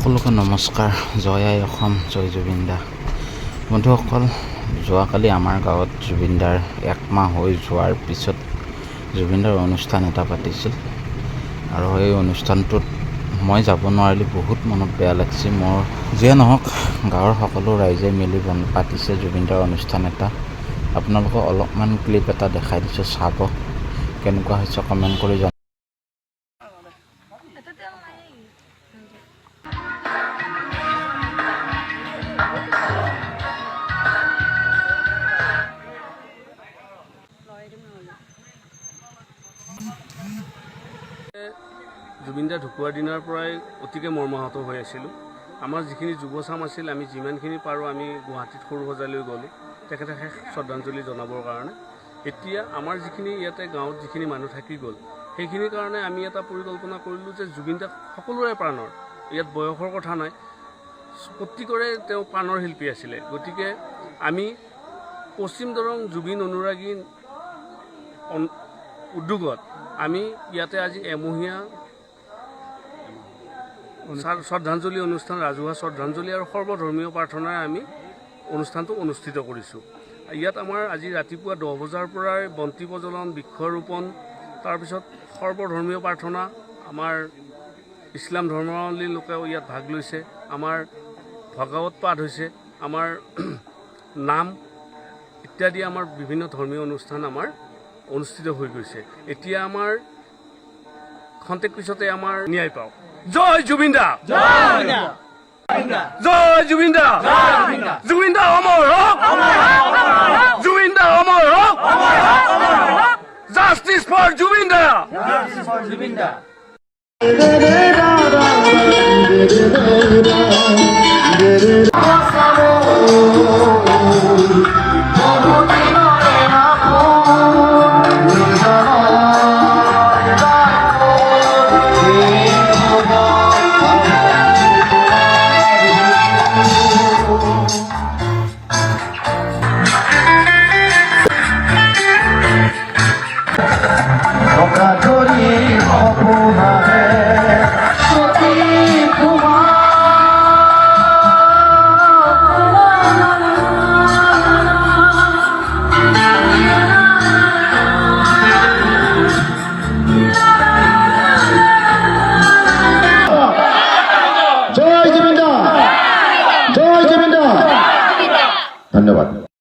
সকলোকে নমস্কাৰ। জয় আই অসম, জয় জুবিন দা। বন্ধুসকল, যোৱাকালি আমাৰ গাঁৱত জুবিন দাৰ 1 মাহ হৈ যোৱাৰ পিছত জুবিন দাৰ অনুষ্ঠান এটা পাতিছিল আৰু সেই অনুষ্ঠানটোত মই যাব নোৱাৰিলে বহুত মনত বেয়া লাগিছে মোৰ। যিয়ে নহওক, গাঁৱৰ সকলো ৰাইজে মিলি পাতিছে জুবিন দাৰ অনুষ্ঠান এটা। আপোনালোকক অলপমান ক্লিপ এটা দেখাই দিছোঁ, চাব। কেনেকুৱা হৈছে কমেণ্ট কৰি জনাব। জুবিন দা ঢুকুৱাৰ দিনাৰ পৰাই অতিকে মৰ্মাহত হৈ আছিলোঁ। আমাৰ যিখিনি যুৱচাম আছিল, আমি যিমানখিনি পাৰোঁ আমি গুৱাহাটীত সৰু সজাইলৈ গ'লোঁ তেখেতক শ্ৰদ্ধাঞ্জলি জনাবৰ কাৰণে। এতিয়া আমাৰ যিখিনি ইয়াতে গাঁৱত যিখিনি মানুহ থাকি গ'ল, সেইখিনিৰ কাৰণে আমি এটা পৰিকল্পনা কৰিলোঁ যে জুবিন দা সকলোৰে প্ৰাণৰ, ইয়াত বয়সৰ কথা নাই, প্ৰত্যেকৰে তেওঁ প্ৰাণৰ শিল্পী আছিলে। গতিকে আমি পশ্চিম দৰং জুবিন অনুৰাগী উদ্যোগত আমি ইয়াতে আজি এমহীয়া শ্ৰদ্ধাঞ্জলি অনুষ্ঠান, ৰাজহুৱা শ্ৰদ্ধাঞ্জলি আৰু সৰ্বধৰ্মীয় প্ৰাৰ্থনাৰে আমি অনুষ্ঠানটো অনুষ্ঠিত কৰিছোঁ। ইয়াত আমাৰ আজি ৰাতিপুৱা 10 বজাৰ পৰাই বন্তি প্ৰজ্বলন, বৃক্ষৰোপণ, তাৰপিছত সৰ্বধৰ্মীয় প্ৰাৰ্থনা, আমাৰ ইছলাম ধৰ্মাৱলম্বী লোকেও ইয়াত ভাগ লৈছে, আমাৰ ভাগৱত পাঠ হৈছে, আমাৰ নাম ইত্যাদি আমাৰ বিভিন্ন ধৰ্মীয় অনুষ্ঠান আমাৰ অনুষ্ঠিত হৈ গৈছে। এতিয়া আমাৰ খন্তেক পিছতে আমাৰ ন্যায় পাওঁ। জয় জুবিন দা, জয় জুবিন দা, জুবিন দা অমৰ হওক, জুবিন দা অমৰ হওক, জাষ্টিস ফৰ জুবিন দা।